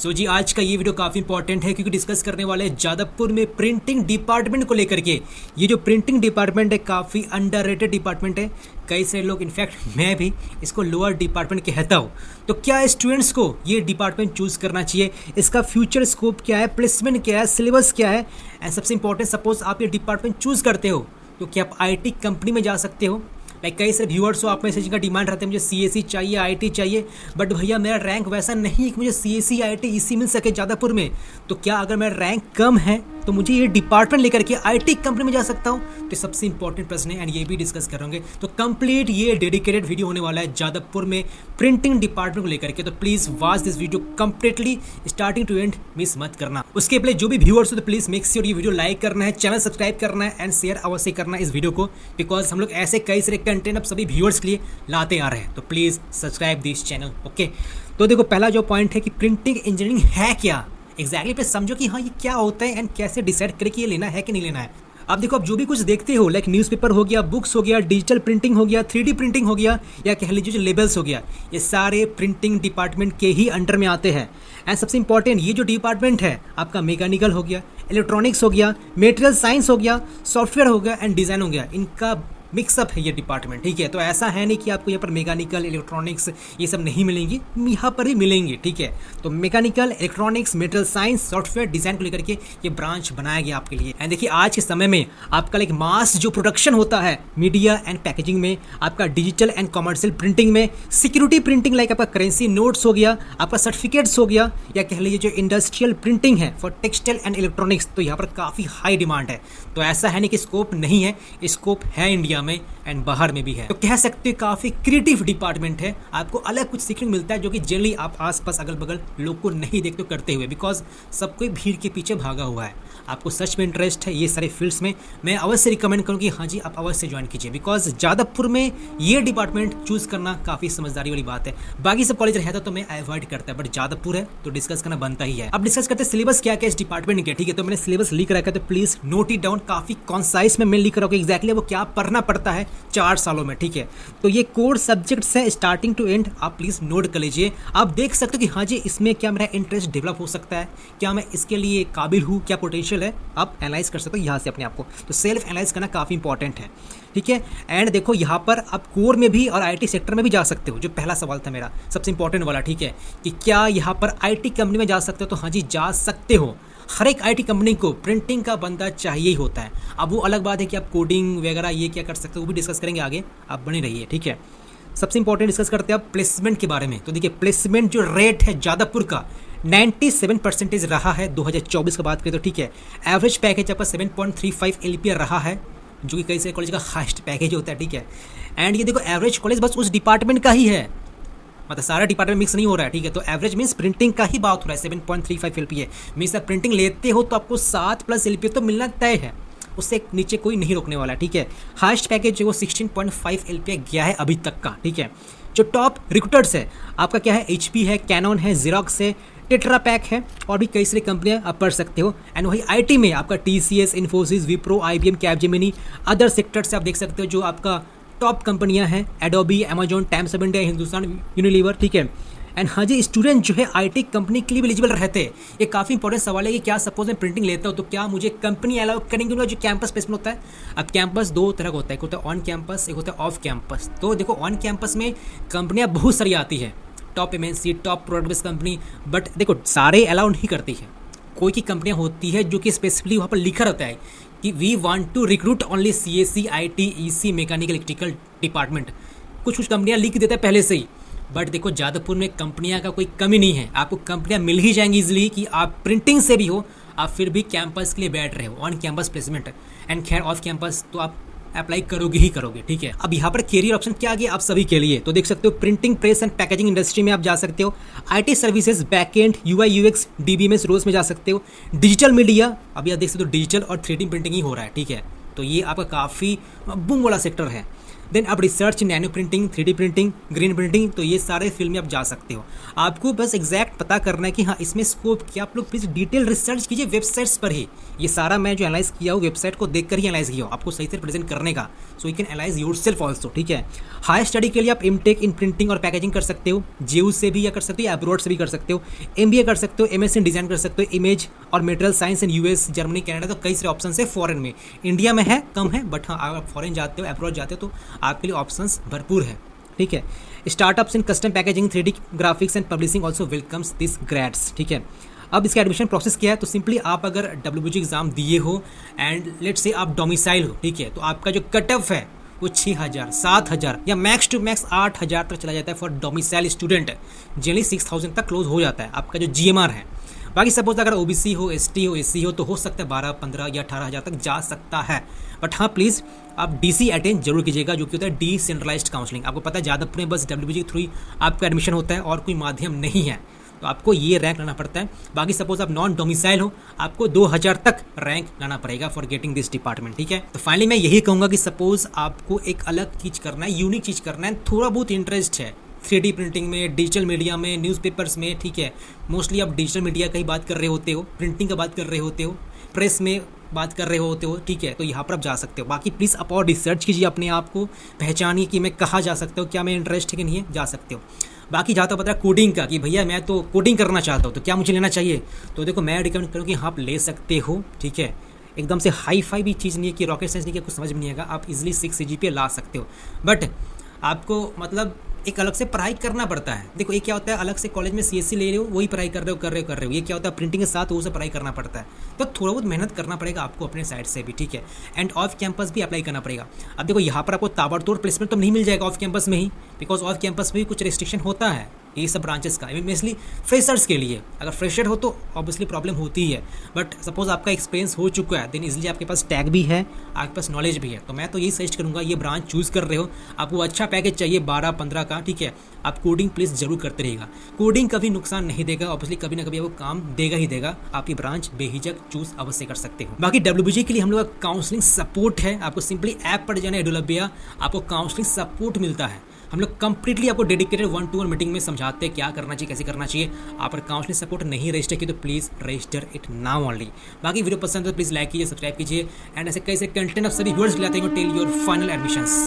सो जी आज का ये वीडियो काफ़ी इंपॉर्टेंट है क्योंकि डिस्कस करने वाले हैं जादवपुर में प्रिंटिंग डिपार्टमेंट को लेकर के। ये जो प्रिंटिंग डिपार्टमेंट है काफ़ी अंडररेटेड डिपार्टमेंट है। कई सारे लोग, इनफैक्ट मैं भी इसको लोअर डिपार्टमेंट कहता हूँ। तो क्या स्टूडेंट्स को ये डिपार्टमेंट चूज़ करना चाहिए, इसका फ्यूचर स्कोप क्या है, प्लेसमेंट क्या है, सिलेबस क्या है, एंड सबसे इंपॉर्टेंट, सपोज आप ये डिपार्टमेंट चूज़ करते हो तो क्या आप IT कंपनी में जा सकते हो। लाइक कई सारे व्यूअर्स हो, आप में से जिनका डिमांड रहता है मुझे CSE चाहिए, IT चाहिए, बट भैया मेरा रैंक वैसा नहीं है कि मुझे CSE IT EC मिल सके जादवपुर में। तो क्या अगर मेरा रैंक कम है तो मुझे ये डिपार्टमेंट लेकर के IT कंपनी में जा सकता हूँ? तो सबसे इंपॉर्टेंट प्रश्न है एंड ये भी डिस्कस करेंगे। तो कंप्लीट ये डेडिकेटेड वीडियो होने वाला है जादवपुर में प्रिंटिंग डिपार्टमेंट को लेकर के। तो please watch this video completely starting to end, miss मत करना। उसके पहले जो भी व्यूअर्स हो तो प्लीज़ मेक श्योर ये वीडियो लाइक करना है, चैनल सब्सक्राइब करना है एंड शेयर अवश्य करना है इस वीडियो को, बिकॉज हम लोग ऐसे कई सारे कंटेंट अब सभी व्यूअर्स के लिए लाते आ रहे हैं। तो please subscribe this channel, okay. तो देखो पहला जो पॉइंट है कि प्रिंटिंग इंजीनियरिंग है क्या एग्जैक्टली पे समझो कि हाँ ये क्या होता है एंड कैसे डिसाइड करें कि ये लेना है कि नहीं लेना है। अब देखो, आप जो भी कुछ देखते हो लाइक न्यूज़पेपर हो गया, बुक्स हो गया, डिजिटल प्रिंटिंग हो गया, 3D प्रिंटिंग हो गया, या कह लीजिए जो लेबल्स हो गया, ये सारे प्रिंटिंग डिपार्टमेंट के ही अंडर में आते हैं। एंड सबसे इंपॉर्टेंट ये जो डिपार्टमेंट है आपका मैकेनिकल हो गया, इलेक्ट्रॉनिक्स हो गया, मटेरियल साइंस हो गया, सॉफ्टवेयर हो गया एंड डिज़ाइन हो गया, इनका मिक्सअप है ये डिपार्टमेंट, ठीक है। तो ऐसा है नहीं कि आपको यहाँ पर मैकेनिकल, इलेक्ट्रॉनिक्स ये सब नहीं मिलेंगी, यहाँ पर ही मिलेंगी, ठीक है। तो mechanical, electronics, material science, software, design को लेकर के ये ब्रांच बनाया गया आपके लिए। एंड देखिए आज के समय में आपका लाइक मास जो प्रोडक्शन होता है मीडिया एंड पैकेजिंग में, आपका डिजिटल एंड कॉमर्शियल प्रिंटिंग में, सिक्योरिटी प्रिंटिंग लाइक आपका करेंसी नोट्स हो गया, आपका सर्टिफिकेट्स हो गया, या कह लीजिए जो इंडस्ट्रियल प्रिंटिंग है फॉर टेक्सटाइल एंड इलेक्ट्रॉनिक्स, तो यहाँ पर काफ़ी हाई डिमांड है। तो ऐसा है नहीं कि स्कोप नहीं है, स्कोप है इंडिया में एंड बाहर में भी है। तो कह सकते हैं काफ़ी क्रिएटिव डिपार्टमेंट है, आपको अलग कुछ सीखने को मिलता है जो कि जनरली आप आसपास अगल बगल लोग को नहीं देखते करते हुए, बिकॉज सब कोई भीड़ के पीछे भागा हुआ है। आपको सच में इंटरेस्ट है ये सारे फील्ड्स में, मैं अवश्य रिकमेंड करूँगी हाँ जी आप अवश्य ज्वाइन कीजिए, बिकॉज जादवपुर में ये डिपार्टमेंट चूज़ करना काफ़ी समझदारी वाली बात है। बाकी सब कॉलेज रहता तो मैं अवॉइड करता है, बट जादवपुर है तो डिस्कस करना बनता ही है। अब डिस्कस करते हैं सिलेबस क्या क्या इस डिपार्टमेंट के, ठीक है। तो मैंने सिलेबस लिख रखा है, तो प्लीज़ नोट इट डाउन, काफ़ी कॉन्साइज में मैं लिख रहा हूँ एग्जैक्टली वो क्या पढ़ना पड़ता है 4 सालों में, ठीक है। तो ये कोर सब्जेक्ट्स है स्टार्टिंग टू एंड, आप प्लीज़ नोट कर लीजिए। आप देख सकते हो कि हाँ जी इसमें क्या मेरा इंटरेस्ट डेवलप हो सकता है, क्या मैं इसके लिए काबिल हूँ, क्या पोटेंशियल है, आप एनालाइज कर सकते हो यहाँ से अपने आप को। तो सेल्फ एनालाइज करना काफ़ी इंपॉर्टेंट है, ठीक है। एंड देखो यहाँ पर आप कोर में भी और IT सेक्टर में भी जा सकते हो, जो पहला सवाल था मेरा सबसे इंपॉर्टेंट वाला, ठीक है, कि क्या यहाँ पर IT कंपनी में जा सकते हो, तो हाँ जी जा सकते हो। हर एक IT कंपनी को प्रिंटिंग का बंदा चाहिए ही होता है। अब वो अलग बात है कि आप कोडिंग वगैरह ये क्या कर सकते हो, वो भी डिस्कस करेंगे आगे, आप बने रहिए, ठीक है। सबसे इंपॉर्टेंट डिस्कस करते हैं आप प्लेसमेंट के बारे में। तो देखिए प्लेसमेंट जो रेट है जादवपुर का 97% रहा है 2024 का बात करें तो, ठीक है। एवरेज पैकेज आपका 7.35 LPA रहा है, जो कि कई सारे कॉलेज का हाईएस्ट पैकेज होता है, ठीक है। एंड ये देखो एवरेज कॉलेज बस उस डिपार्टमेंट का ही है, मतलब सारा डिपार्टमेंट मिक्स नहीं हो रहा है, ठीक है। तो एवरेज मीन्स प्रिंटिंग का ही बात हो रहा है, 7.35 LPA मीन्स आप प्रिंटिंग लेते हो तो आपको 7+ LPA तो मिलना तय है, उससे नीचे कोई नहीं रोकने वाला, ठीक है। हाईएस्ट पैकेज जो वो 16.5 LPA गया है अभी तक का, ठीक है। जो टॉप रिक्रूटर्स है आपका क्या है, HP है, कैनन है, जेरोक्स है, टेट्रा पैक है, और भी कई सारी कंपनियां आप पढ़ सकते हो। एंड वही IT में आपका TCS, Infosys, Wipro, IBM, Capgemini, other sectors से आप देख सकते हो जो आपका टॉप कंपनियां हैं, Adobe, Amazon, times of India, Hindustan Unilever, ठीक है। एंड हाँ जी स्टूडेंट जो है IT कंपनी के लिए भी एलिजिबल रहते हैं। ये काफ़ी इंपॉर्टेंट सवाल है कि क्या सपोज मैं प्रिंटिंग लेता हूँ तो क्या मुझे कंपनी अलाउ करेंगे, उनका जो कैंपस प्लेसमेंट होता है। अब कैंपस 2 तरह का होता है, एक होता है ऑन कैंपस, एक होता है ऑफ कैंपस। तो देखो ऑन कैंपस में कंपनियाँ बहुत सारी आती है, top MNC, top product based company, but देखो सारे अलाउ नहीं करती है। कोई की कंपनियाँ होती है जो कि स्पेसिफिकली वहाँ पर लिखा रहता है कि we want to recruit only CSE IT EC mechanical electrical department, कुछ कंपनियां लिख देते हैं पहले से ही। बट देखो जादवपुर में कंपनियां का कोई कमी नहीं है, आपको कंपनियां मिल ही जाएंगी इजीली कि आप प्रिंटिंग से भी हो, आप फिर भी कैंपस के लिए बैठ रहे हो, ऑन कैंपस प्लेसमेंट। एंड खैर ऑफ कैंपस तो आप अप्लाई करोगे ही करोगे, ठीक है। अब यहाँ पर कैरियर ऑप्शन क्या गया आप सभी के लिए, तो देख सकते हो printing press and packaging industry में आप जा सकते हो, IT services, backend, UI UX, DBMS roles में जा सकते हो, डिजिटल मीडिया, अभी आप देख सकते हो डिजिटल और 3D प्रिंटिंग ही हो रहा है, ठीक है। तो ये आपका काफ़ी बूम वाला सेक्टर है। देन अब research nano printing, 3D printing, green printing, तो ये सारे फील्ड में आप जा सकते हो। आपको बस एग्जैक्ट पता करना है कि हाँ इसमें स्कोप क्या। आप लोग प्लीज़ डिटेल रिसर्च कीजिए वेबसाइट्स पर ही। ये सारा मैं जो एनालाइज किया हूँ वेबसाइट को देख कर ही एनालाइज किया हूँ, आपको सही से प्रेजेंट करने का, so you can analyse your self also, ठीक है। हायर स्टडी के लिए आप एमटेक इन प्रिंटिंग और पैकेजिंग कर सकते हो, जेयू से भी या कर सकते हो, अब्रॉड से भी कर सकते हो, एमबीए कर सकते हो, एमएससी इन डिज़ाइन कर सकते हो, इमेज और material science in US, Germany, Canada, तो कई सारे ऑप्शन है फॉरेन में। इंडिया में है कम है, बट हाँ अगर आप फॉरेन जाते हो, अब्रॉड जाते हो तो आपके लिए ऑप्शंस भरपूर है, ठीक है। Startups in custom packaging, 3D graphics and publishing also welcomes this grades, ठीक है। अब इसका एडमिशन प्रोसेस क्या है, तो सिंपली आप अगर WBG एग्जाम दिए हो एंड लेट्स से आप डोमिसाइल हो, ठीक है, तो आपका जो कट ऑफ है वो 6000, 7000 या मैक्स टू मैक्स 8000 तक चला जाता है फॉर डोमिसाइल स्टूडेंट। जनरली 6000 तक क्लोज हो जाता है आपका जो GMR है। बाकी सपोज अगर OBC हो, ST हो, SC हो तो हो सकता है 12, 15 या 18,000 तक जा सकता है। बट हाँ प्लीज़ आप DC अटेंड जरूर कीजिएगा, जो कि होता है डिसेंट्रलाइज्ड काउंसलिंग। आपको पता है जादवपुर में बस WBG के थ्रू ही आपका एडमिशन होता है और कोई माध्यम नहीं है, तो आपको ये रैंक लाना पड़ता है। बाकी सपोज आप नॉन डोमिसाइल हो, आपको 2000 तक रैंक लाना पड़ेगा फॉर गेटिंग दिस डिपार्टमेंट, ठीक है। तो फाइनली मैं यही कहूँगा कि सपोज आपको एक अलग चीज़ करना है, यूनिक चीज़ करना है, थोड़ा बहुत इंटरेस्ट है 3D प्रिंटिंग में, डिजिटल मीडिया में, न्यूज़पेपर्स में, ठीक है। मोस्टली आप डिजिटल मीडिया का ही बात कर रहे होते हो, प्रिंटिंग का बात कर रहे होते हो, प्रेस में बात कर रहे होते हो, ठीक है, तो यहाँ पर आप जा सकते हो। बाकी प्लीज़ आप और रिसर्च कीजिए, अपने आप को पहचानिए कि मैं कहाँ जा सकता हूँ, क्या मैं इंटरेस्ट है कि नहीं है, जा सकते हो। बाकी जहाँ तक पता है कोडिंग का कि भैया मैं तो कोडिंग करना चाहता हूँ तो क्या मुझे लेना चाहिए, तो देखो मैं रिकमेंड करूँ कि हाँ आप ले सकते हो, ठीक है। एकदम से हाई फाई भी चीज़ नहीं है कि रॉकेट साइंस नहीं, कि कुछ समझ में नहीं आएगा, आप इजीली 6 CGPA ला सकते हो। बट आपको मतलब एक अलग से पढ़ाई करना पड़ता है। देखो ये क्या होता है, अलग से कॉलेज में CSC ले रहे हो, वही पढ़ाई कर रहे हो। ये क्या होता है, प्रिंटिंग के साथ वो से पढ़ाई करना पड़ता है, तो थोड़ा बहुत मेहनत करना पड़ेगा आपको अपने साइड से भी, ठीक है। एंड ऑफ कैंपस भी अप्लाई करना पड़ेगा। अब देखो यहाँ पर आपको ताबड़तोड़ प्लेसमेंट तो नहीं मिल जाएगा ऑफ कैंपस में ही, बिकॉज ऑफ कैंपस में भी कुछ रिस्ट्रिक्शन होता है ये सब ब्रांचेस का, मेनली फ्रेशर्स के लिए। अगर फ्रेशर हो तो ऑब्वियसली प्रॉब्लम होती ही है, बट सपोज आपका एक्सपीरियंस हो चुका है देन इजीली आपके पास टैग भी है, आपके पास नॉलेज भी है, तो मैं तो यही सजेस्ट करूँगा ये ब्रांच चूज़ कर रहे हो, आपको अच्छा पैकेज चाहिए 12-15 का, ठीक है। आप कोडिंग प्लीज़ जरूर करते रहेगा, कोडिंग कभी नुकसान नहीं देगा, ऑब्वियसली कभी ना कभी आपको काम देगा ही देगा। आप ये ब्रांच बेहिचक चूज अवश्य कर सकते हो। बाकी WBG के लिए हम लोग का काउंसलिंग सपोर्ट है, आपको सिंपली ऐप पर जाना है एडुलबिया, आपको काउंसलिंग सपोर्ट मिलता है। हम लोग कंप्लीटली आपको डेडिकेटेड 1-to-1 मीटिंग में समझाते हैं क्या करना चाहिए, कैसे करना चाहिए। आप अगर काउंसलिंग सपोर्ट नहीं रजिस्टर किए तो please register it now only. बाकी वीडियो पसंद है तो प्लीज़ लाइक कीजिए, सब्सक्राइब कीजिए, एंड ऐसे कई से कंटेंट आप सभी व्यूअर्स के लिए आते हैं टेल योर फाइनल एडमिशंस।